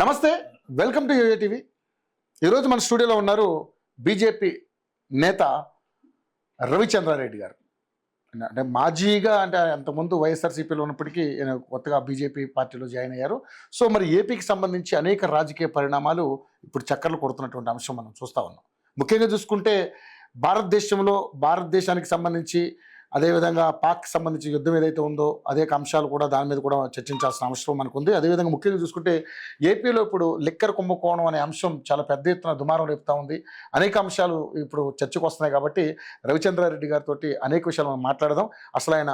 నమస్తే, welcome to UA TV. ఈరోజు మన స్టూడియోలో ఉన్నారు బీజేపీ నేత రవిచంద్రారెడ్డి గారు. అంటే మాజీగా అంటే అంతకుముందు వైఎస్ఆర్సీపీలో ఉన్నప్పటికీ ఈయన కొత్తగా బీజేపీ పార్టీలో జాయిన్ అయ్యారు. సో మరి ఏపీకి సంబంధించి అనేక రాజకీయ పరిణామాలు ఇప్పుడు చక్కర్లు కొడుతున్నటువంటి అంశం మనం చూస్తూ ఉన్నాం. ముఖ్యంగా చూసుకుంటే భారతదేశానికి సంబంధించి అదేవిధంగా పాక్కి సంబంధించి యుద్ధం ఏదైతే ఉందో అనేక అంశాలు కూడా దాని మీద కూడా చర్చించాల్సిన అవసరం మనకు ఉంది. అదేవిధంగా ముఖ్యంగా చూసుకుంటే ఏపీలో ఇప్పుడు లిక్కర్ కుంభకోణం అనే అంశం చాలా పెద్ద ఎత్తున దుమారం రేపుతూ ఉంది. అనేక అంశాలు ఇప్పుడు చర్చకు వస్తున్నాయి కాబట్టి రవిచంద్రారెడ్డి గారితో అనేక విషయాలు మనం మాట్లాడదాం. అసలు ఆయన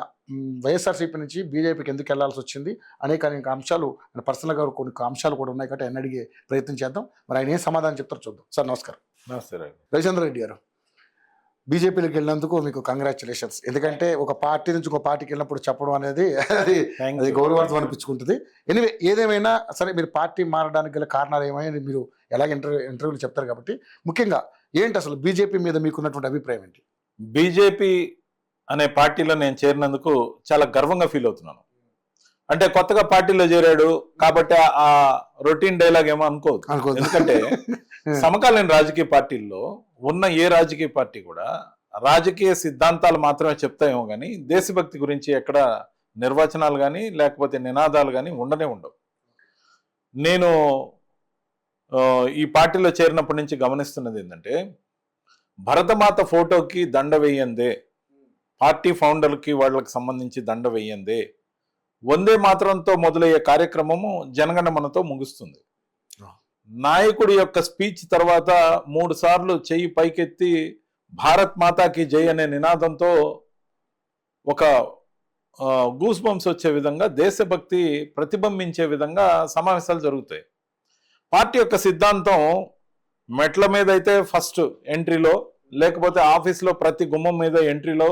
వైఎస్ఆర్సీపీ నుంచి బీజేపీకి ఎందుకు వెళ్లాల్సి వచ్చింది, అనేక అంశాలు పర్సనల్గా కొన్ని అంశాలు కూడా ఉన్నాయి కాబట్టి ఆయన అడిగే ప్రయత్నం చేద్దాం. మరి ఆయన ఏం సమాధానం చెప్తారో చూద్దాం. సార్ నమస్కారం. నమస్తే రవిచంద్రారెడ్డి గారు, బీజేపీలోకి వెళ్ళినందుకు మీకు కంగ్రాచులేషన్స్. ఎందుకంటే ఒక పార్టీ నుంచి ఒక పార్టీకి వెళ్ళినప్పుడు చెప్పడం అనేది అది గౌరవార్థం అనిపించుకుంటుంది. ఎనివే ఏదేమైనా సరే, మీరు పార్టీ మారడానికి గల కారణాలు ఏమైనా మీరు ఎలాగ ఇంటర్వ్యూలు చెప్తారు కాబట్టి ముఖ్యంగా ఏంటి అసలు బీజేపీ మీద మీకున్నటువంటి అభిప్రాయం ఏంటి? బీజేపీ అనే పార్టీలో నేను చేరినందుకు చాలా గర్వంగా ఫీల్ అవుతున్నాను. అంటే కొత్తగా పార్టీలో చేరాడు కాబట్టి ఆ రొటీన్ డైలాగ్ ఏమో అనుకోవద్దు. ఎందుకంటే సమకాలీన రాజకీయ పార్టీల్లో ఉన్న ఏ రాజకీయ పార్టీ కూడా రాజకీయ సిద్ధాంతాలు మాత్రమే చెప్తాయేమో కానీ దేశభక్తి గురించి ఎక్కడ నిర్వచనాలు కానీ లేకపోతే నినాదాలు కానీ ఉండనే ఉండవు. నేను ఈ పార్టీలో చేరినప్పటి నుంచి గమనిస్తున్నది ఏంటంటే, భరతమాత ఫోటోకి దండ వేయందే, పార్టీ ఫౌండర్కి వాళ్ళకి సంబంధించి దండ వేయందే, వందే మాత్రంతో మొదలయ్యే కార్యక్రమము జనగణమనతో ముగుస్తుంది. నాయకుడి యొక్క స్పీచ్ తర్వాత 3 సార్లు చెయ్యి పైకెత్తి భారత్ మాతాకి జై అనే నినాదంతో ఒక గూస్ బంప్స్ వచ్చే విధంగా, దేశభక్తి ప్రతిబింబించే విధంగా సమావేశాలు జరుగుతాయి. పార్టీ యొక్క సిద్ధాంతం మెట్ల మీద అయితే ఫస్ట్ ఎంట్రీలో, లేకపోతే ఆఫీస్లో ప్రతి గుమ్మం మీద ఎంట్రీలో,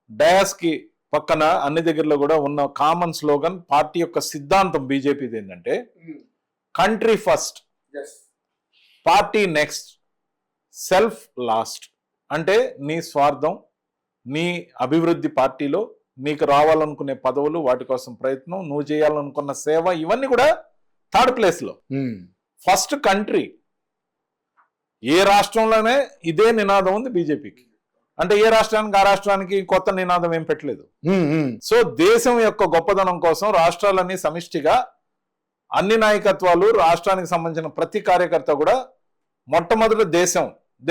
డయాస్కి పక్కన అన్ని దగ్గరలో కూడా ఉన్న కామన్ స్లోగన్ పార్టీ యొక్క సిద్ధాంతం బీజేపీది ఏంటంటే, country first, party next, self last. అంటే నీ స్వార్థం, నీ అభివృద్ధి, పార్టీలో నీకు రావాలనుకునే పదవులు, వాటి కోసం ప్రయత్నం, నువ్వు చేయాలనుకున్న సేవ, ఇవన్నీ కూడా థర్డ్ ప్లేస్లో. First country. ఏ రాష్ట్రంలోనే ఇదే నినాదం ఉంది బీజేపీకి. అంటే ఏ రాష్ట్రానికి ఆ రాష్ట్రానికి కొత్త నినాదం ఏం పెట్టలేదు. సో దేశం యొక్క గొప్పదనం కోసం రాష్ట్రాలన్నీ సమిష్టిగా అన్ని నాయకత్వాలు, రాష్ట్రానికి సంబంధించిన ప్రతి కార్యకర్త కూడా మొట్టమొదటి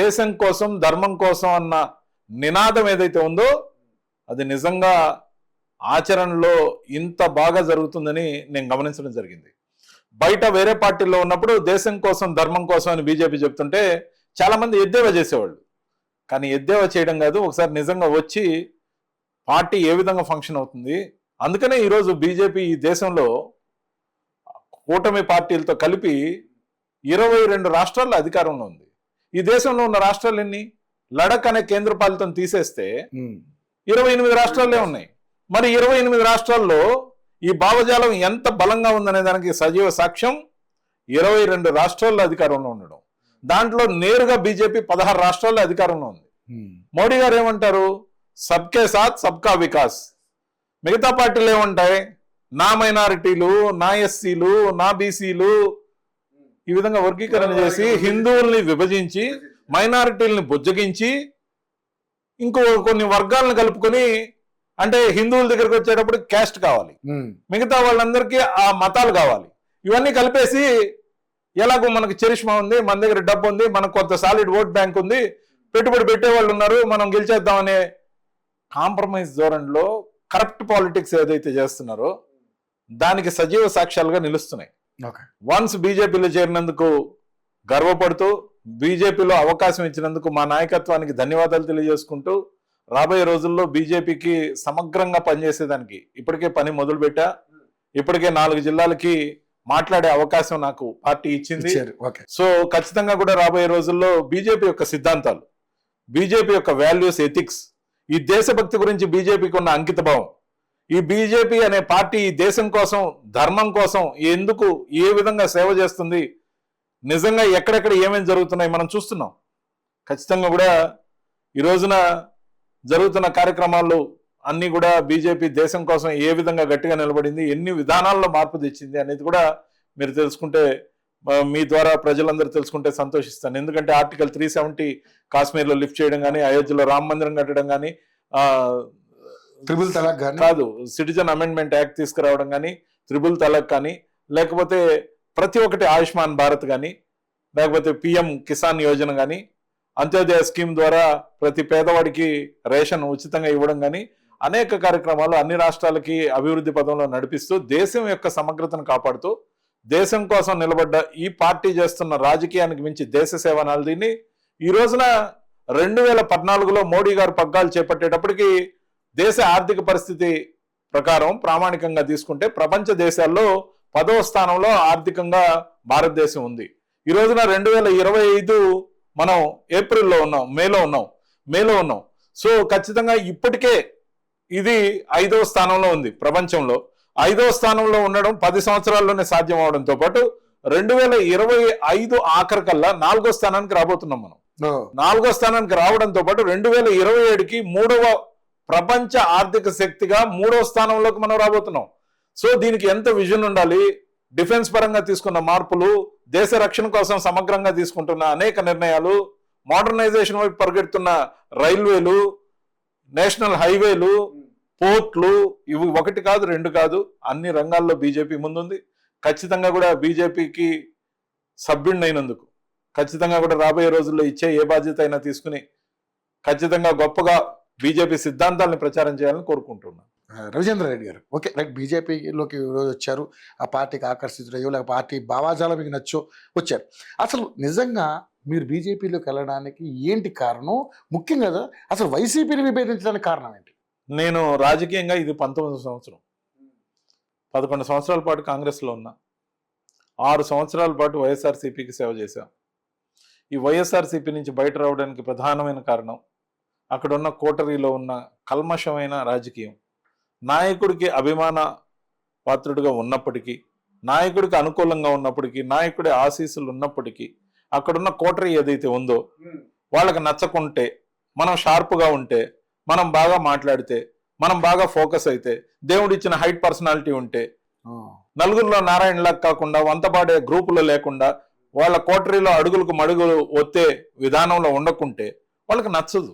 దేశం కోసం, ధర్మం కోసం అన్న నినాదం ఏదైతే ఉందో అది నిజంగా ఆచరణలో ఇంత బాగా జరుగుతుందని నేను గమనించడం జరిగింది. బయట వేరే పార్టీల్లో ఉన్నప్పుడు దేశం కోసం, ధర్మం కోసం అని బీజేపీ చెప్తుంటే చాలా మంది ఎద్దేవా చేసేవాళ్ళు. కానీ ఎద్దేవా చేయడం కాదు, ఒకసారి నిజంగా వచ్చి పార్టీ ఏ విధంగా ఫంక్షన్ అవుతుంది. అందుకనే ఈరోజు బీజేపీ ఈ దేశంలో కూటమి పార్టీలతో కలిపి 22 రాష్ట్రాల్లో అధికారంలో ఉంది. ఈ దేశంలో ఉన్న రాష్ట్రాలు ఎన్ని? లడక్ అనే కేంద్ర పాలితం తీసేస్తే 28 రాష్ట్రాలే ఉన్నాయి. మరి 28 రాష్ట్రాల్లో ఈ భావజాలం ఎంత బలంగా ఉందనే దానికి సజీవ సాక్ష్యం 22 రాష్ట్రాల్లో అధికారంలో ఉండడం. దాంట్లో నేరుగా బీజేపీ 16 రాష్ట్రాల్లో అధికారంలో ఉంది. మోడీ గారు ఏమంటారు? సబ్కే సాత్ సబ్కా వికాస్. మిగతా పార్టీలు ఏమంటాయి? నా మైనారిటీలు, నా ఎస్సీలు, నా బీసీలు, ఈ విధంగా వర్గీకరణ చేసి హిందువుల్ని విభజించి మైనారిటీలని బుజ్జగించి ఇంకో కొన్ని వర్గాలను కలుపుకొని, అంటే హిందువుల దగ్గరకు వచ్చేటప్పుడు క్యాస్ట్ కావాలి, మిగతా వాళ్ళందరికీ ఆ మతాలు కావాలి. ఇవన్నీ కలిపేసి ఎలాగో మనకు చరిష్మా ఉంది, మన దగ్గర డబ్బు ఉంది, మనకు కొంత సాలిడ్ ఓట్ బ్యాంక్ ఉంది, పెట్టుబడి పెట్టే వాళ్ళు ఉన్నారు, మనం గెలిచేద్దామనే కాంప్రమైజ్ ధోరణిలో కరప్ట్ పాలిటిక్స్ ఏదైతే చేస్తున్నారో దానికి సజీవ సాక్ష్యాలుగా నిలుస్తున్నాయి. వన్స్ బీజేపీలో చేరినందుకు గర్వపడుతూ, బీజేపీలో అవకాశం ఇచ్చినందుకు మా నాయకత్వానికి ధన్యవాదాలు తెలియజేసుకుంటూ, రాబోయే రోజుల్లో బీజేపీకి సమగ్రంగా పనిచేసేదానికి ఇప్పటికే పని మొదలుపెట్టా. ఇప్పటికే 4 జిల్లాలకి మాట్లాడే అవకాశం నాకు పార్టీ ఇచ్చింది. సో ఖచ్చితంగా కూడా రాబోయే రోజుల్లో బీజేపీ యొక్క సిద్ధాంతాలు, బీజేపీ యొక్క వాల్యూస్, ఎథిక్స్, ఈ దేశభక్తి గురించి బీజేపీకి ఉన్న అంకిత భావం, ఈ బీజేపీ అనే పార్టీ ఈ దేశం కోసం, ధర్మం కోసం ఎందుకు ఏ విధంగా సేవ చేస్తుంది, నిజంగా ఎక్కడెక్కడ ఏమేమి జరుగుతున్నాయి మనం చూస్తున్నాం. ఖచ్చితంగా కూడా ఈ రోజున జరుగుతున్న కార్యక్రమాల్లో అన్ని కూడా బీజేపీ దేశం కోసం ఏ విధంగా గట్టిగా నిలబడింది, ఎన్ని విధానాల్లో మార్పు తెచ్చింది అనేది కూడా మీరు తెలుసుకుంటే మీ ద్వారా ప్రజలందరూ తెలుసుకుంటే సంతోషిస్తాను. ఎందుకంటే ఆర్టికల్ 370 కాశ్మీర్లో లిఫ్ట్ చేయడం కానీ, అయోధ్యలో రామ మందిరం కట్టడం కానీ, ట్రిపుల్ తలాక్ కానీ, కాదు సిటిజన్ అమెండ్మెంట్ యాక్ట్ తీసుకురావడం కానీ, త్రిబుల్ తలాక్ కానీ, లేకపోతే ప్రతి ఒక్కటి ఆయుష్మాన్ భారత్ కానీ, లేకపోతే పిఎం కిసాన్ యోజన కానీ, అంత్యోదయ స్కీమ్ ద్వారా ప్రతి పేదవాడికి రేషన్ ఉచితంగా ఇవ్వడం కానీ, అనేక కార్యక్రమాలు అన్ని రాష్ట్రాలకి అభివృద్ధి పదంలో నడిపిస్తూ దేశం యొక్క సమగ్రతను కాపాడుతూ దేశం కోసం నిలబడ్డ ఈ పార్టీ చేస్తున్న రాజకీయానికి మించి దేశ సేవ నాలుదీని ఈ రోజున 2014లో మోడీ గారు పగ్గాలు చేపట్టేటప్పటికి దేశ ఆర్థిక పరిస్థితి ప్రకారం ప్రామాణికంగా తీసుకుంటే ప్రపంచ దేశాల్లో 10వ స్థానంలో ఆర్థికంగా భారతదేశం ఉంది. ఈ రోజున 2025 మనం ఏప్రిల్లో ఉన్నాం, మేలో ఉన్నాం. సో ఖచ్చితంగా ఇప్పటికే ఇది 5వ స్థానంలో ఉంది ప్రపంచంలో. 5వ స్థానంలో ఉండడం 10 సంవత్సరాల్లోనే సాధ్యం అవడంతో పాటు 2025 ఆఖరికల్లా 4వ స్థానానికి రాబోతున్నాం మనం. 4వ స్థానానికి రావడంతో పాటు 2027కి 3వ ప్రపంచ ఆర్థిక శక్తిగా 3వ స్థానంలోకి మనం రాబోతున్నాం. సో దీనికి ఎంత విజన్ ఉండాలి, డిఫెన్స్ పరంగా తీసుకున్న మార్పులు, దేశ రక్షణ కోసం సమగ్రంగా తీసుకుంటున్న అనేక నిర్ణయాలు, మోడర్నైజేషన్ వైపు పరిగెడుతున్న రైల్వేలు, నేషనల్ హైవేలు, పోర్ట్లు, ఇవి 1 కాదు 2 కాదు, అన్ని రంగాల్లో బీజేపీ ముందుంది. ఖచ్చితంగా కూడా బీజేపీకి సభ్యుడినైనందుకు ఖచ్చితంగా కూడా రాబోయే రోజుల్లో ఇచ్చే ఏ బాధ్యత అయినా తీసుకుని ఖచ్చితంగా గొప్పగా బీజేపీ సిద్ధాంతాలను ప్రచారం చేయాలని కోరుకుంటున్నాను. రవిచంద్ర రెడ్డి గారు, ఓకే రైట్, బీజేపీలోకి ఈరోజు వచ్చారు, ఆ పార్టీకి ఆకర్షితులయ్యో లేక పార్టీ భావాజాలం మీకు నచ్చో వచ్చారు. అసలు నిజంగా మీరు బీజేపీలోకి వెళ్ళడానికి ఏంటి కారణం? ముఖ్యంగా అసలు వైసీపీని విభేదించడానికి కారణం ఏంటి? నేను రాజకీయంగా ఇది 19వ సంవత్సరం, 11 సంవత్సరాల పాటు కాంగ్రెస్లో ఉన్నా, 6 సంవత్సరాల పాటు వైఎస్ఆర్సీపీకి సేవ చేశాం. ఈ వైఎస్ఆర్సీపీ నుంచి బయట రావడానికి ప్రధానమైన కారణం అక్కడ ఉన్న కోటరీలో ఉన్న కల్మషమైన రాజకీయం. నాయకుడికి అభిమాన పాత్రుడిగా ఉన్నప్పటికీ, నాయకుడికి అనుకూలంగా ఉన్నప్పటికీ, నాయకుడి ఆశీస్సులు ఉన్నప్పటికీ అక్కడున్న కోటరీ ఏదైతే ఉందో వాళ్ళకి నచ్చకుంటే, మనం షార్ప్గా ఉంటే, మనం బాగా మాట్లాడితే, మనం బాగా ఫోకస్ అయితే, దేవుడిచ్చిన హైట్ పర్సనాలిటీ ఉంటే, నలుగురిలో నారాయణలాగా కాకుండా వంతపాడే గ్రూపులో లేకుండా వాళ్ళ కోటరీలో అడుగులకు మడుగులు ఒత్తే విధానంలో ఉండకుంటే వాళ్ళకి నచ్చదు.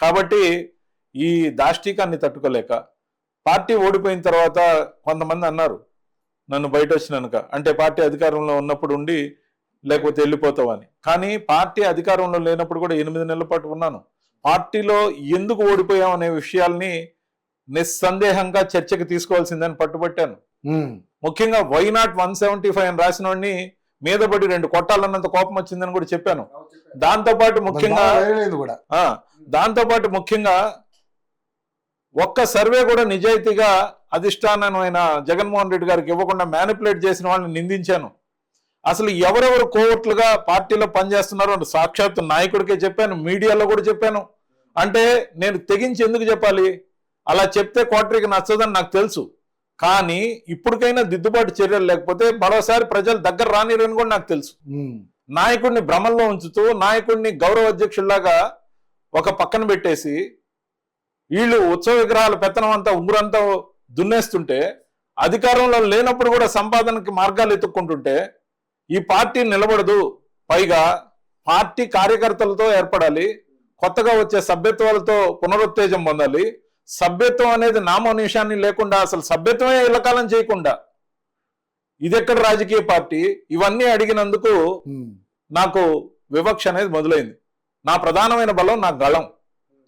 కాబట్టి ఈ దాష్టికాన్ని తట్టుకోలేక పార్టీ ఓడిపోయిన తర్వాత కొంతమంది అన్నారు నన్ను బయట వచ్చినానుక, అంటే పార్టీ అధికారంలో ఉన్నప్పుడు ఉండి లేకపోతే వెళ్ళిపోతావని. కానీ పార్టీ అధికారంలో లేనప్పుడు కూడా 8 నెలల పాటు ఉన్నాను. పార్టీలో ఎందుకు ఓడిపోయాం అనే విషయాల్ని నిస్సందేహంగా చర్చకి తీసుకోవాల్సిందని పట్టుబట్టాను. ముఖ్యంగా వై నాట్ 175 అని రాసిన వాడిని మీద పడి 2 కొట్టాలన్నంత కోపం వచ్చిందని కూడా చెప్పాను. దాంతోపాటు ముఖ్యంగా ఒక్క సర్వే కూడా నిజాయితీగా అధిష్టానమైన జగన్మోహన్ రెడ్డి గారికి ఇవ్వకుండా మ్యానిపులేట్ చేసిన వాళ్ళని నిందించాను. అసలు ఎవరెవరు కోవర్ట్లుగా పార్టీలో పనిచేస్తున్నారో సాక్షాత్తు నాయకుడికే చెప్పాను, మీడియాలో కూడా చెప్పాను. అంటే నేను తెగించి ఎందుకు చెప్పాలి? అలా చెప్తే కోటరీకి నచ్చదని నాకు తెలుసు. కానీ ఇప్పటికైనా దిద్దుబాటు చర్యలు లేకపోతే మరోసారి ప్రజలు దగ్గర రానిరని కూడా నాకు తెలుసు. నాయకుడిని భ్రమంలో ఉంచుతూ, నాయకుడిని గౌరవ అధ్యక్షుల్లాగా ఒక పక్కన పెట్టేసి వీళ్ళు ఉత్సవ విగ్రహాల పెత్తనం అంతా ఊరంతా దున్నేస్తుంటే, అధికారంలో లేనప్పుడు కూడా సంపాదనకి మార్గాలు ఎత్తుక్కుంటుంటే ఈ పార్టీ నిలబడదు. పైగా పార్టీ కార్యకర్తలతో ఏర్పడాలి, కొత్తగా వచ్చే సభ్యత్వాలతో పునరుత్తేజం పొందాలి. సభ్యత్వం అనేది నామోనిషాన్ని లేకుండా, అసలు సభ్యత్వమే ఇళ్ళకాలం చేయకుండా ఇది ఎక్కడ రాజకీయ పార్టీ? ఇవన్నీ అడిగినందుకు నాకు వివక్ష అనేది మొదలైంది. నా ప్రధానమైన బలం నా గళం.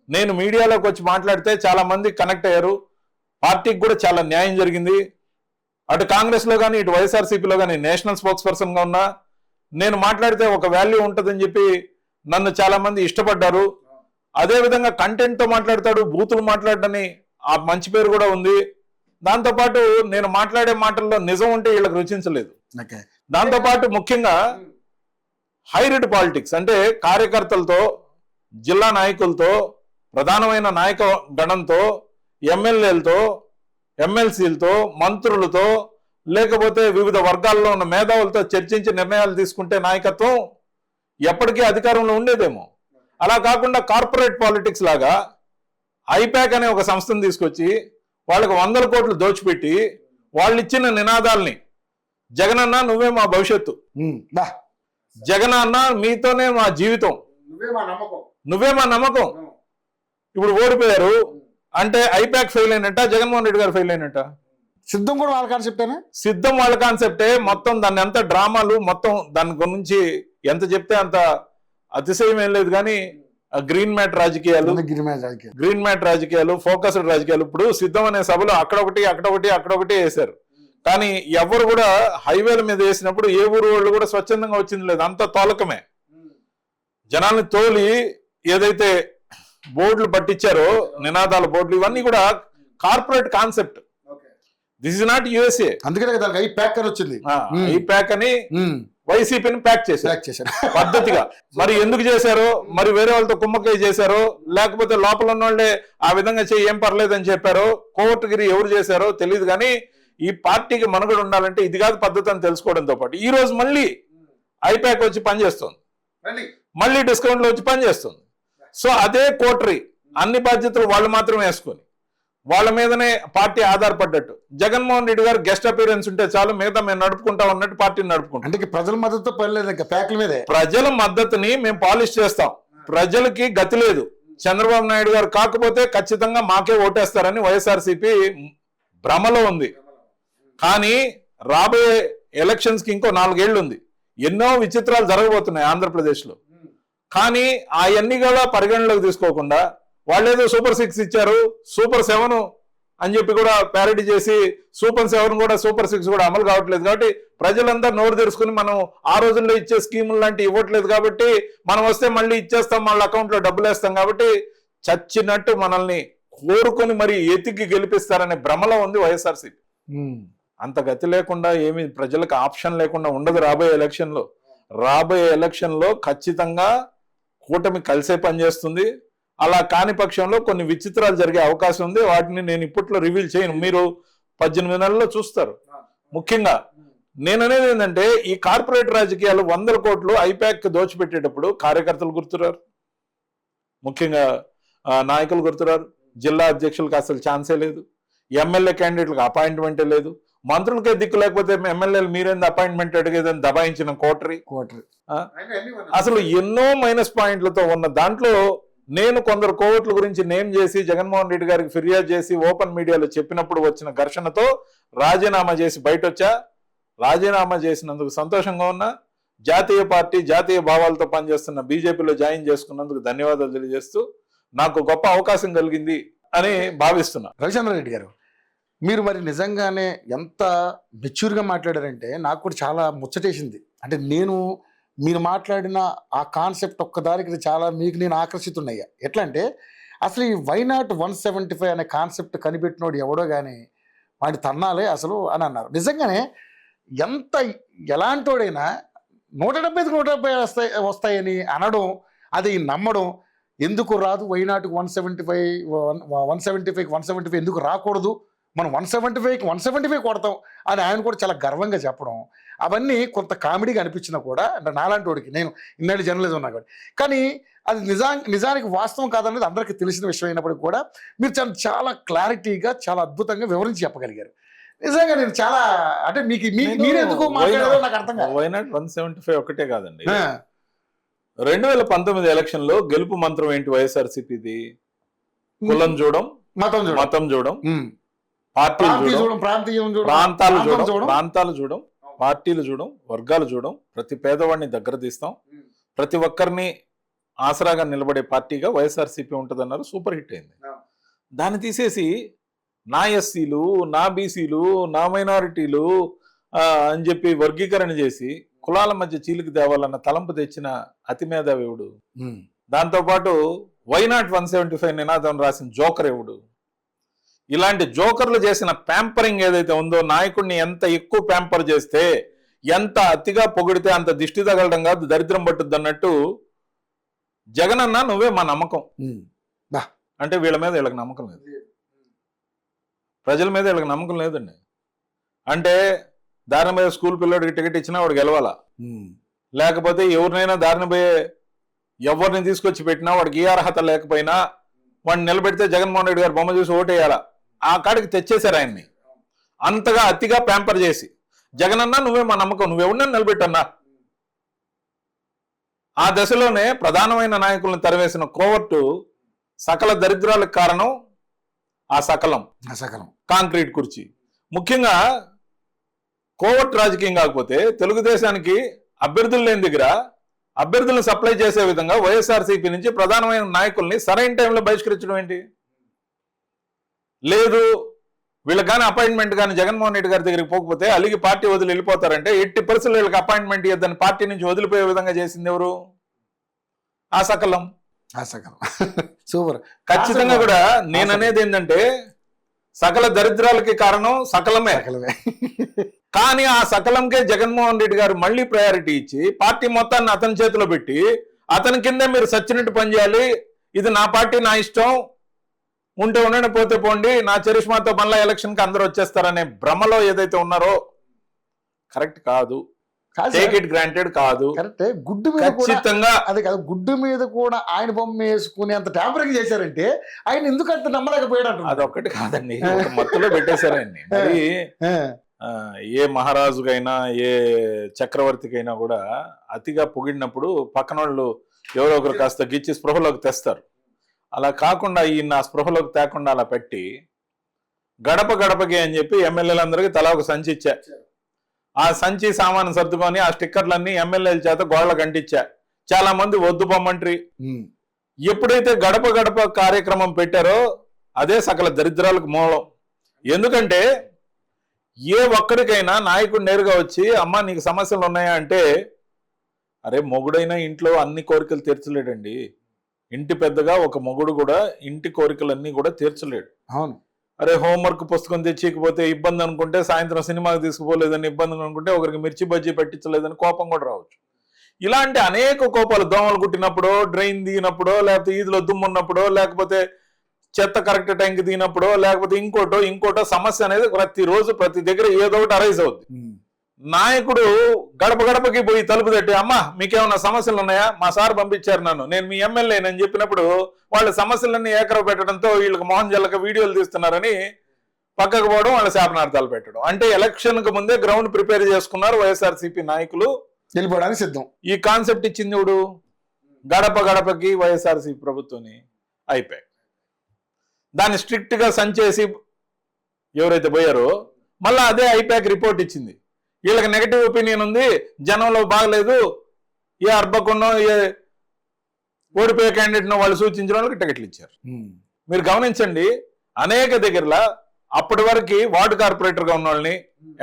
నేను మీడియాలోకి వచ్చి మాట్లాడితే చాలా మంది కనెక్ట్ అయ్యారు. పార్టీకి కూడా చాలా న్యాయం జరిగింది. అటు కాంగ్రెస్లో కానీ ఇటు వైఎస్ఆర్సీపీలో కానీ నేషనల్ స్పోక్స్ పర్సన్గా ఉన్నా నేను మాట్లాడితే ఒక వాల్యూ ఉంటుందని చెప్పి నన్ను చాలా మంది ఇష్టపడ్డారు. అదేవిధంగా కంటెంట్తో మాట్లాడతాడు, బూతులు మాట్లాడని ఆ మంచి పేరు కూడా ఉంది. దాంతోపాటు నేను మాట్లాడే మాటల్లో నిజం ఉంటే వీళ్ళకి రుచించలేదు. దాంతోపాటు ముఖ్యంగా హైరిడ్ పాలిటిక్స్ అంటే కార్యకర్తలతో, జిల్లా నాయకులతో, ప్రధానమైన నాయక గణంతో, ఎమ్మెల్యేలతో, ఎమ్మెల్సీలతో, మంత్రులతో, లేకపోతే వివిధ వర్గాల్లో ఉన్న మేధావులతో చర్చించి నిర్ణయాలు తీసుకుంటే నాయకత్వం ఎప్పటికీ అధికారంలో ఉండేదేమో. అలా కాకుండా కార్పొరేట్ పాలిటిక్స్ లాగా ఐపాక్ అనే ఒక సంస్థను తీసుకొచ్చి వాళ్ళకి 100 కోట్లు దోచిపెట్టి వాళ్ళు ఇచ్చిన నినాదాల్ని జగన్ అన్న నువ్వే మా భవిష్యత్తు, బా జగన్ అన్న మీతోనే మా జీవితం, నువ్వే మా నమ్మకం. ఇప్పుడు ఓడిపోయారు అంటే ఐపాక్ ఫెయిల్ అయినట్ట, జగన్మోహన్ రెడ్డి గారు ఫెయిల్ అయినట్ట? సిద్ధం కూడా వాళ్ళ కాన్సెప్టేనా? సిద్ధం వాళ్ళ కాన్సెప్టే. మొత్తం దాన్ని ఎంత డ్రామాలు, మొత్తం దాని గురించి ఎంత చెప్తే అంత అతిశయం ఏం లేదు. కానీ గ్రీన్ మ్యాట్ రాజకీయాలు, ఫోకస్డ్ రాజకీయాలు. ఇప్పుడు సిద్ధం అనే సభలో అక్కడొకటి వేశారు. కానీ ఎవరు కూడా హైవేల మీద వేసినప్పుడు ఏ ఊరు వాళ్ళు కూడా స్వచ్ఛందంగా వచ్చింది లేదు, అంత తోలకమే. జనాల్ని తోలి ఏదైతే బోర్డులు పట్టించారో, నినాదాల బోర్డులు, ఇవన్నీ కూడా corporate concept. This is not USA. అందుకనే ఈ ప్యాక్ అని వచ్చింది. ఈ ప్యాక్ అని వైసీపీని ప్యాక్ చేశారు పద్ధతిగా. మరి ఎందుకు చేశారో, మరి వేరే వాళ్ళతో కుమ్మక్కయ్య చేశారో, లేకపోతే లోపల ఉన్న వాళ్ళే ఆ విధంగా ఏం పర్లేదని చెప్పారో, కోర్టుగిరి ఎవరు చేశారో తెలియదు. కానీ ఈ పార్టీకి మనుగడ ఉండాలంటే ఇది కాదు పద్ధతి అని తెలుసుకోవడంతో పాటు ఈ రోజు మళ్ళీ ఐప్యాక్ వచ్చి పనిచేస్తుంది, మళ్ళీ డిస్కౌంట్లో వచ్చి పనిచేస్తుంది. సో అదే కోటరీ అన్ని బాధ్యతలు వాళ్ళు మాత్రమే వేసుకొని వాళ్ళ మీదనే పార్టీ ఆధారపడ్డట్టు. జగన్మోహన్ రెడ్డి గారు గెస్ట్ అపీరెన్స్ ఉంటే చాలు, మిగతా మేము నడుపుకుంటాం అన్నట్టు పార్టీని నడుపుకుంటాం. అంటే ప్రజల మద్దతు ప్యాక్ల మీదే, ప్రజల మద్దతుని మేము పాలిష్ చేస్తాం. ప్రజలకి గతి లేదు. చంద్రబాబు నాయుడు గారు కాకపోతే ఖచ్చితంగా మాకే ఓటేస్తారని వైఎస్ఆర్సీపీ భ్రమలో ఉంది. కానీ రాబోయే ఎలక్షన్స్ కి ఇంకో 4 ఏళ్ళు ఉంది. ఎన్నో విచిత్రాలు జరగబోతున్నాయి ఆంధ్రప్రదేశ్లో. కానీ అవన్నీ కూడా పరిగణలోకి తీసుకోకుండా వాళ్ళేదో సూపర్ 6 ఇచ్చారు, సూపర్ 7 అని చెప్పి కూడా ప్యారడీ చేసి సూపర్ 7 కూడా సూపర్ 6 కూడా అమలు కావట్లేదు. కాబట్టి ప్రజలంతా నోరు తెరుచుకుని మనం ఆ రోజుల్లో ఇచ్చే స్కీములు లాంటివి ఇవ్వట్లేదు కాబట్టి మనం వస్తే మళ్ళీ ఇచ్చేస్తాం, మళ్ళీ అకౌంట్లో డబ్బులు వేస్తాం కాబట్టి చచ్చినట్టు మనల్ని కోరుకొని మరి ఎతికి గెలిపిస్తారనే భ్రమలో ఉంది వైఎస్ఆర్సీపీ. అంత గతి లేకుండా ఏమి ప్రజలకు ఆప్షన్ లేకుండా ఉండదు రాబోయే ఎలక్షన్లో ఖచ్చితంగా కూటమి కలిసే పనిచేస్తుంది. అలా కాని పక్షంలో కొన్ని విచిత్రాలు జరిగే అవకాశం ఉంది. వాటిని నేను ఇప్పట్లో రివీల్ చేయను, మీరు 18 నెలల్లో చూస్తారు. ముఖ్యంగా నేను అనేది ఏంటంటే ఈ కార్పొరేట్ రాజకీయాలు 100 కోట్లు ఐప్యాక్ దోచిపెట్టేటప్పుడు కార్యకర్తలు గుర్తురారు, ముఖ్యంగా నాయకులు గుర్తురారు, జిల్లా అధ్యక్షులకు అసలు ఛాన్సే లేదు, ఎమ్మెల్యే క్యాండిడేట్లకు అపాయింట్మెంటే లేదు, మంత్రులకే దిక్కు లేకపోతే ఎమ్మెల్యేలు మీరేంది అపాయింట్మెంట్ అడిగేదని దబాయించిన కోటరీ. అసలు ఎన్నో మైనస్ పాయింట్లతో ఉన్న దాంట్లో నేను కొందరు కోవట్ల గురించి నేమ్ చేసి జగన్మోహన్ రెడ్డి గారికి ఫిర్యాదు చేసి ఓపెన్ మీడియాలో చెప్పినప్పుడు వచ్చిన ఘర్షణతో రాజీనామా చేసి బయటొచ్చా. రాజీనామా చేసినందుకు సంతోషంగా ఉన్నా. జాతీయ పార్టీ జాతీయ భావాలతో పనిచేస్తున్న బీజేపీలో జాయిన్ చేసుకున్నందుకు ధన్యవాదాలు తెలియజేస్తూ నాకు గొప్ప అవకాశం కలిగింది అని భావిస్తున్నా. రవిచంద్రారెడ్డి గారు, మీరు మరి నిజంగానే ఎంత మెచ్యూర్గా మాట్లాడారంటే నాకు కూడా చాలా ముచ్చటేసింది. అంటే మీరు మాట్లాడిన ఆ కాన్సెప్ట్ ఒక్కదానికి చాలా మీకు నేను ఆకర్షితున్నాయ్యా. ఎట్లా అంటే అసలు ఈ వైనాట్ 175 అనే కాన్సెప్ట్ కనిపెట్టినోడు ఎవడో కానీ వాడి తన్నాలే అసలు అని అన్నారు. నిజంగానే ఎలాంటోడైనా 170కి 170 వస్తాయని అనడం, అది నమ్మడం, ఎందుకు రాదు వైనాట్కి 175 ఎందుకు రాకూడదు, మనం 175కి 175 కొడతాం అని ఆయన కూడా చాలా గర్వంగా చెప్పడం, అవన్నీ కొంత కామెడీగా అనిపించినా కూడా అంటే నాలాంటి వాడికి, నేను ఇన్నాళ్ళు జర్నలిజం ఉన్నా కూడా, కానీ అది నిజానికి వాస్తవం కాదనేది అందరికీ తెలిసిన విషయం అయినప్పటికీ కూడా మీరు చాలా క్లారిటీగా చాలా అద్భుతంగా వివరించి చెప్పగలిగారు. నిజంగా నేను చాలా అంటే మీరు ఎందుకు మాట్లాడారో నాకు అర్థం కాదు. వైనాట్ 175 ఒకటే కాదండి, 2019 ఎలక్షన్ లో గెలుపు మంత్రం ఏంటి వైఎస్ఆర్సీపీది? కులం చూడం, మతం చూడం, పార్టీలు చూడం, ప్రాంతాలు చూడం, పార్టీలు చూడం, వర్గాలు చూడం, ప్రతి పేదవాడిని దగ్గర తీస్తాం, ప్రతి ఒక్కరిని ఆసరాగా నిలబడే పార్టీగా వైఎస్ఆర్సీపీ ఉంటుందన్నారు. సూపర్ హిట్ అయింది. దాన్ని తీసేసి నా ఎస్సీలు, నా బీసీలు, నా మైనారిటీలు అని చెప్పి వర్గీకరణ చేసి కులాల మధ్య చీలికి తేవాలన్న తలంపు తెచ్చిన అతి మేధావివుడు, దాంతోపాటు వైనాట్ 175 నినాదం రాసిన జోకర్ ఎవడు? ఇలాంటి జోకర్లు చేసిన ప్యాంపరింగ్ ఏదైతే ఉందో, నాయకుడిని ఎంత ఎక్కువ ప్యాంపర్ చేస్తే, ఎంత అతిగా పొగిడితే అంత దిష్టి తగలడం కాదు దరిద్రం పట్టుద్ది అన్నట్టు జగన్ అన్న నువ్వే మా నమ్మకం అంటే వీళ్ళ మీద వీళ్ళకి నమ్మకం లేదు, ప్రజల మీద వీళ్ళకి నమ్మకం లేదండి. అంటే దారిన పోయే స్కూల్ పిల్లడికి టికెట్ ఇచ్చినా వాడు గెలవాలా, లేకపోతే ఎవరినైనా దారిన పోయే ఎవరిని తీసుకొచ్చి పెట్టినా వాడికి ఏ అర్హత లేకపోయినా వాడిని నిలబెడితే జగన్మోహన్ రెడ్డి గారు బొమ్మ చూసి ఓటేయాలా, ఆ కాడికి తెచ్చేశారు ఆయన్ని. అంతగా అతిగా ప్యాంపర్ చేసి జగనన్నా నువ్వే మా నమ్మకం, నువ్వెవరినన్నా నిలబెట్టన్నా. ఆ దశలోనే ప్రధానమైన నాయకులను తరివేసిన కోవర్టు సకల దరిద్రాలకు కారణం ఆ సకలం కాంక్రీట్ కుర్చీ. ముఖ్యంగా కోవర్ట్ రాజకీయం కాకపోతే తెలుగుదేశానికి అభ్యర్థులు లేని దగ్గర అభ్యర్థులను సప్లై చేసే విధంగా వైఎస్ఆర్సీపీ నుంచి ప్రధానమైన నాయకుల్ని సరైన టైంలో బహిష్కరించడం ఏంటి? లేదు వీళ్ళకి కానీ అపాయింట్మెంట్ కానీ జగన్మోహన్ రెడ్డి గారి దగ్గరికి పోకపోతే అలిగి పార్టీ వదిలి వెళ్ళిపోతారంటే 80% వీళ్ళకి అపాయింట్మెంట్ ఇద్దని పార్టీ నుంచి వదిలిపోయే విధంగా చేసింది ఎవరు? ఆ సకలం. సూపర్. ఖచ్చితంగా కూడా నేను అనేది ఏంటంటే సకల దరిద్రాలకి కారణం సకలమే. కానీ ఆ సకలంకే జగన్మోహన్ రెడ్డి గారు మళ్ళీ ప్రయారిటీ ఇచ్చి పార్టీ మొత్తాన్ని అతని చేతిలో పెట్టి అతని కిందే మీరు సచ్చినట్టు పనిచేయాలి, ఇది నా పార్టీ నా ఇష్టం, ఉంటే ఉండండి పోతే పోండి, నా చరిష్మాతో మళ్ళీ ఎలక్షన్కి అందరూ వచ్చేస్తారనే భ్రమలో ఏదైతే ఉన్నారో కరెక్ట్ కాదు. టేక్ ఇట్ గ్రాంటెడ్ కాదు. కరెక్టే. గుడ్డు మీద ఖచ్చితంగా అదే కాదు, గుడ్డు మీద కూడా ఆయన బొమ్మ వేసుకుని అంత ట్యాంపరింగ్ చేశారంటే ఆయన ఎందుకంత నమ్మలేకపోయాడు. అదొక్కటి కాదండి, మత్తులో పెట్టేశారండి. మరి ఏ మహారాజుకైనా ఏ చక్రవర్తికైనా కూడా అతిగా పొగిడినప్పుడు పక్కన వాళ్ళు ఎవరో ఒకరు కాస్త గిచ్చి స్పృహలోకి తెస్తారు. అలా కాకుండా ఈయన స్పృహలోకి తేకుండా అలా పెట్టి గడప గడపకి అని చెప్పి ఎమ్మెల్యేలందరికీ తలా ఒక సంచి ఇచ్చా. ఆ సంచి సామాను సర్దుకొని ఆ స్టిక్కర్లన్నీ ఎమ్మెల్యేల చేత గోడలకు అంటించా. చాలా మంది వద్దు పొమ్మంట్రి. ఎప్పుడైతే గడప గడప కార్యక్రమం పెట్టారో అదే సకల దరిద్రాలకు మూలం. ఎందుకంటే ఏ ఒక్కడికైనా నాయకుడు నేరుగా వచ్చి అమ్మ నీకు సమస్యలు ఉన్నాయా అంటే, అరే మొగుడైనా ఇంట్లో అన్ని కోరికలు తీర్చలేడండి. ఇంటి పెద్దగా ఒక మొగుడు కూడా ఇంటి కోరికలన్నీ కూడా తీర్చలేడు. అవును. అరే హోంవర్క్ పుస్తకం తెచ్చికపోతే ఇబ్బంది అనుకుంటే, సాయంత్రం సినిమాకి తీసుకుపోలేదని ఇబ్బంది అనుకుంటే, ఒకరికి మిర్చి బజ్జీ పెట్టించలేదని కోపం కూడా రావచ్చు. ఇలాంటి అనేక కోపాలు, దోమలు కుట్టినప్పుడో, డ్రైన్ దిగినప్పుడో, లేకపోతే ఈదులో దుమ్మున్నప్పుడో, లేకపోతే చెత్త కరెక్ట్ టైంకి దిగినప్పుడో, లేకపోతే ఇంకోటో సమస్య అనేది ప్రతిరోజు ప్రతి దగ్గర ఏదో ఒకటి అరైజ్ అవుద్ది. నాయకుడు గడప గడపకి పోయి తలుపు తట్టి అమ్మా మీకేమన్నా సమస్యలు ఉన్నాయా, మా సార్ పంపించారు నన్ను, నేను మీ ఎమ్మెల్యేనని చెప్పినప్పుడు వాళ్ళ సమస్యలన్నీ ఏకరవ పెట్టడంతో వీళ్ళకి మోహన్ జల్లక వీడియోలు తీస్తున్నారని పక్కకు పోవడం, వాళ్ళ శాపనార్థాలు పెట్టడం. అంటే ఎలక్షన్ కు ముందే గ్రౌండ్ ప్రిపేర్ చేసుకున్నారు వైఎస్ఆర్సీపీ నాయకులు, వెళ్ళిపోవడానికి సిద్ధం. ఈ కాన్సెప్ట్ ఇచ్చింది ఇప్పుడు గడప గడపకి వైఎస్ఆర్సీపీ ప్రభుత్వాన్ని అయిపోయాయి. దాన్ని స్ట్రిక్ట్ గా సంచేసి ఎవరైతే పోయారో మళ్ళీ అదే ఐపాక్ రిపోర్ట్ ఇచ్చింది. వీళ్ళకి నెగటివ్ ఒపీనియన్ ఉంది, జనంలో బాగలేదు, ఏ అర్బకుండా ఏ ఓడిపోయే క్యాండిడేట్ వాళ్ళు సూచించిన వాళ్ళకి టికెట్లు ఇచ్చారు. మీరు గమనించండి, అనేక దగ్గరలో అప్పటి వరకు వార్డు కార్పొరేటర్ గా ఉన్న వాళ్ళని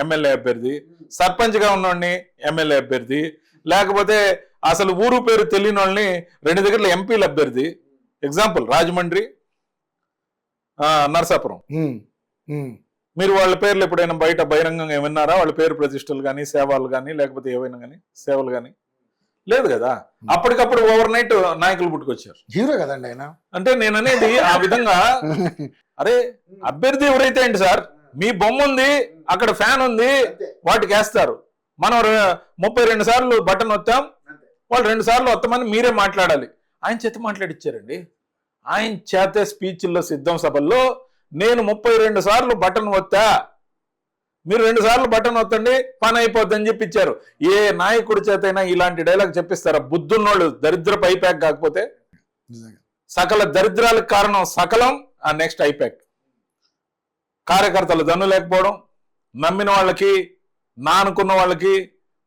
ఎమ్మెల్యే అభ్యర్థి, సర్పంచ్ గా ఉన్న వాళ్ళని ఎమ్మెల్యే అభ్యర్థి, లేకపోతే అసలు ఊరు పేరు తెలియని వాళ్ళని 2 దగ్గరలో ఎంపీల అభ్యర్థి. ఎగ్జాంపుల్ రాజమండ్రి, నరసాపురం. మీరు వాళ్ళ పేర్లు ఎప్పుడైనా బయట బహిరంగంగా విన్నారా? వాళ్ళ పేరు ప్రతిష్టలు కానీ, సేవలు కానీ, లేకపోతే ఏవైనా కానీ, సేవలు కానీ లేదు కదా. అప్పటికప్పుడు ఓవర్ నైట్ నాయకులు పుట్టుకొచ్చారు. హీరో కదండి ఆయన. అంటే నేను అనేది ఆ విధంగా, అరే అభ్యర్థి ఎవరైతే ఏంటి సార్, మీ బొమ్మ ఉంది, అక్కడ ఫ్యాన్ ఉంది, వాటికి వేస్తారు. మనం 32 సార్లు బటన్ వస్తాం, వాళ్ళు 2 సార్లు వస్తామని మీరే మాట్లాడాలి. ఆయన చేత మాట్లాడిచ్చారండి. ఆయన చేతే స్పీచ్ల్లో సిద్ధం సభల్లో నేను 32 సార్లు బటన్ వత్తా, మీరు 2 సార్లు బటన్ వత్తండి పని అయిపోద్దని చెప్పించారు. ఏ నాయకుడి చేతైనా ఇలాంటి డైలాగ్ చెప్పిస్తారా? బుద్ధున్నోళ్ళు దరిద్రపు ఐపాక్ కాకపోతే. సకల దరిద్రాలకు కారణం సకలం, ఆ నెక్స్ట్ ఐపాక్. కార్యకర్తలు దన్ను లేకపోవడం, నమ్మిన వాళ్ళకి, నానుకున్న వాళ్ళకి,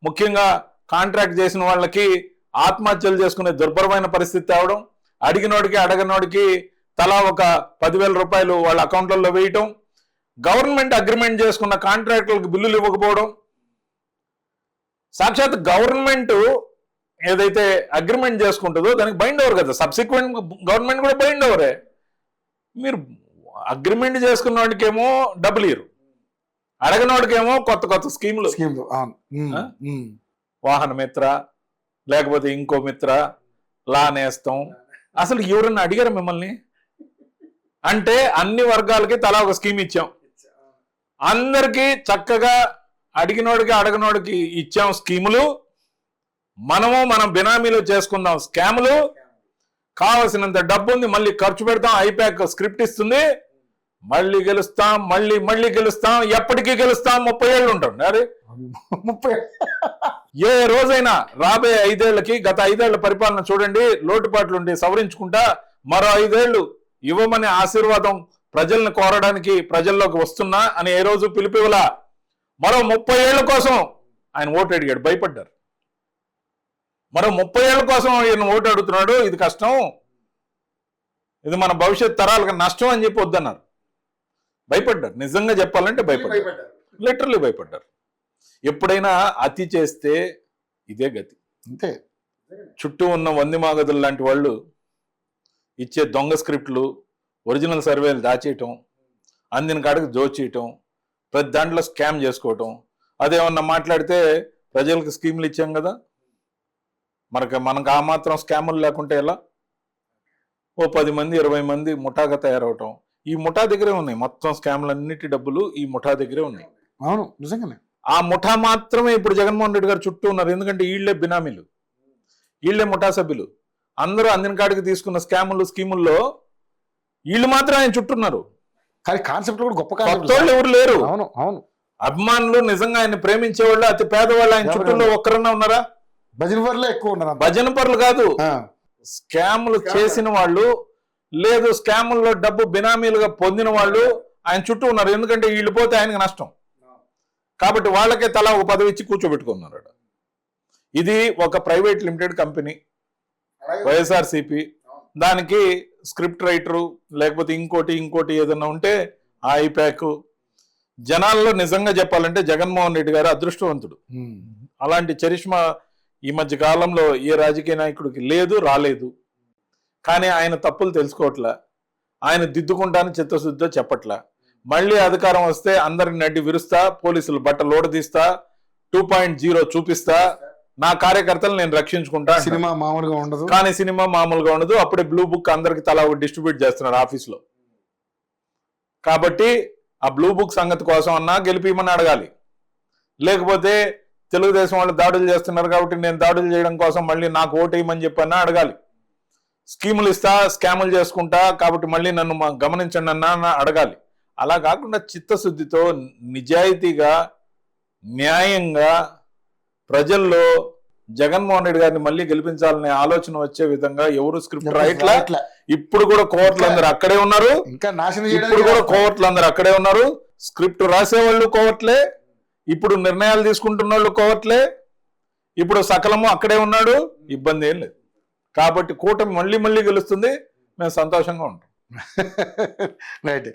ముఖ్యంగా కాంట్రాక్ట్ చేసిన వాళ్ళకి ఆత్మహత్యలు చేసుకునే దుర్భరమైన పరిస్థితి అవడం, అడిగినోడికి అడగనోడికి తలా ఒక 10,000 రూపాయలు వాళ్ళ అకౌంట్లలో వేయటం, గవర్నమెంట్ అగ్రిమెంట్ చేసుకున్న కాంట్రాక్టులకు బిల్లులు ఇవ్వకపోవడం. సాక్షాత్ గవర్నమెంట్ ఏదైతే అగ్రిమెంట్ చేసుకుంటుందో దానికి బైండ్ ఓవర్ కదా, సబ్సిక్వెంట్ గవర్నమెంట్ కూడా బైండ్ ఓవరే. మీరు అగ్రిమెంట్ చేసుకున్న వాడికేమో డబ్బులు ఇరు, అడగనోడికేమో కొత్త స్కీములు. వాహన మిత్ర, లేకపోతే ఇంకో మిత్ర, లా నేస్తం. అసలు ఎవరన్నా అడిగారు మిమ్మల్ని? అంటే అన్ని వర్గాలకి తలా ఒక స్కీమ్ ఇచ్చాం, అందరికీ చక్కగా అడిగినోడికి అడగనోడికి ఇచ్చాం స్కీములు. మనం బినామీలు చేసుకుందాం స్కాములు, కావలసినంత డబ్బు ఉంది, మళ్ళీ ఖర్చు పెడతాం, ఐపాక్ స్క్రిప్ట్ ఇస్తుంది, మళ్ళీ గెలుస్తాం, మళ్ళీ గెలుస్తాం, ఎప్పటికీ గెలుస్తాం, 30 ఏళ్ళు ఉంటాం. అరే 30 ఏ రోజైనా రాబోయే 5 ఏళ్లకి గత 5 ఏళ్ల పరిపాలన చూడండి, లోటుపాట్లుండి సవరించుకుంటా మరో 5 ఏళ్లు ఇవ్వమనే ఆశీర్వాదం ప్రజల్ని కోరడానికి ప్రజల్లోకి వస్తున్నా అని ఏ రోజు పిలిపివలా. మరో 30 ఏళ్ల కోసం ఆయన ఓటు అడిగాడు, భయపడ్డారు. మరో 30 ఏళ్ల కోసం ఆయన ఓటు అడుగుతున్నాడు, ఇది కష్టం, ఇది మన భవిష్యత్ తరాలకు నష్టం అని చెప్పి వద్దన్నారు. భయపడ్డారు, నిజంగా చెప్పాలంటే భయపడ్డారు, లిటరల్లీ భయపడ్డారు. ఎప్పుడైనా అతి చేస్తే ఇదే గతి. అంతే. చుట్టూ ఉన్న వందిమాగదులు లాంటి వాళ్ళు ఇచ్చే దొంగ స్క్రిప్ట్లు, ఒరిజినల్ సర్వేలు దాచేయటం, అందిన కాడికి దోచేయటం, ప్రతి దాంట్లో స్కామ్ చేసుకోవటం. అదేమన్నా మాట్లాడితే ప్రజలకు స్కీములు ఇచ్చాం కదా, మనకు ఆ మాత్రం స్కాములు లేకుంటే ఎలా? ఓ 10 మంది 20 మంది ముఠాగా తయారవటం. ఈ ముఠా దగ్గరే ఉన్నాయి మొత్తం స్కామ్లన్నిటి డబ్బులు, ఈ ముఠా దగ్గరే ఉన్నాయి. అవును, నిజంగానే. ఆ ముఠా మాత్రమే ఇప్పుడు జగన్మోహన్ రెడ్డి గారు చుట్టూ ఉన్నారు. ఎందుకంటే వీళ్లే బినామీలు, వీళ్లే ముఠా సభ్యులు. అందరూ అందిన కాడికి తీసుకున్న స్కీముల్లో వీళ్ళు మాత్రం ఆయన చుట్టూన్నారు. కానీ కాన్సెప్ట్ కూడా గొప్ప కొత్త కాన్సెప్ట్. వాళ్ళు ఎవరు లేరు. అవును అవును. అభిమానులు, నిజంగా ఆయన ప్రేమించేవాళ్ళు, అతి పేదవాళ్ళు ఆయన చుట్టూలో ఒక్కరన్నా ఉన్నారా? భజన పరులే ఎక్కువ ఉన్నారు. భజన పరులు కాదు, స్కాములు చేసిన వాళ్ళు, లేదు స్కాముల్లో డబ్బు బినామీలుగా పొందిన వాళ్ళు ఆయన చుట్టూ ఉన్నారు. ఎందుకంటే వీళ్ళు పోతే ఆయనకు నష్టం కాబట్టి వాళ్ళకే తలా ఒక పదవి ఇచ్చి కూర్చోబెట్టుకున్నారు. ఇది ఒక ప్రైవేట్ లిమిటెడ్ కంపెనీ వైఎస్ఆర్సిపి. దానికి స్క్రిప్ట్ రైటరు లేకపోతే ఇంకోటి ఏదన్నా ఉంటే ఆ ఐప్యాక్. జనాల్లో నిజంగా చెప్పాలంటే జగన్మోహన్ రెడ్డి గారు అదృష్టవంతుడు. అలాంటి చరిష్మా ఈ మధ్య కాలంలో ఏ రాజకీయ నాయకుడికి లేదు, రాలేదు. కానీ ఆయన తప్పులు తెలుసుకోవట్లా, ఆయన దిద్దుకుంటాను చిత్తశుద్ధితో చెప్పట్లా. మళ్ళీ అధికారం వస్తే అందరికి నడ్డి విరుస్తా, పోలీసులు బట్టలు ఓడదీస్తా, 2.0 చూపిస్తా, నా కార్యకర్తలు నేను రక్షించుకుంటా. సినిమా మామూలుగా ఉండదు. కానీ సినిమా మామూలుగా ఉండదు. అప్పుడే బ్లూ బుక్ అందరికి తలా డిస్ట్రిబ్యూట్ చేస్తున్నారు ఆఫీస్లో. కాబట్టి ఆ బ్లూ బుక్ సంగతి కోసం అన్నా గెలిపిమని అడగాలి. లేకపోతే తెలుగుదేశం వాళ్ళు దాడులు చేస్తున్నారు కాబట్టి నేను దాడులు చేయడం కోసం మళ్ళీ నాకు ఓటేయమని చెప్పన్నా అడగాలి. స్కీములు ఇస్తా, స్కాములు చేసుకుంటా కాబట్టి మళ్ళీ నన్ను గమనించండి అన్నా అడగాలి. అలా కాకుండా చిత్తశుద్ధితో, నిజాయితీగా, న్యాయంగా ప్రజల్లో జగన్మోహన్ రెడ్డి గారిని మళ్ళీ గెలిపించాలనే ఆలోచన వచ్చే విధంగా ఎవరు స్క్రిప్ట్ రాయట్లా. ఇప్పుడు కూడా కోవర్ట్లు అందరూ అక్కడే ఉన్నారు. ఇంకా నాశనం ఇప్పుడు కూడా కోవర్ట్లు అందరూ అక్కడే ఉన్నారు. స్క్రిప్ట్ రాసేవాళ్ళు కోవట్లే, ఇప్పుడు నిర్ణయాలు తీసుకుంటున్న వాళ్ళు కోవట్లే, ఇప్పుడు సకలము అక్కడే ఉన్నాడు. ఇబ్బంది ఏం లేదు. కాబట్టి కూటమి మళ్ళీ గెలుస్తుంది. మేము సంతోషంగా ఉంటాం. రైట్.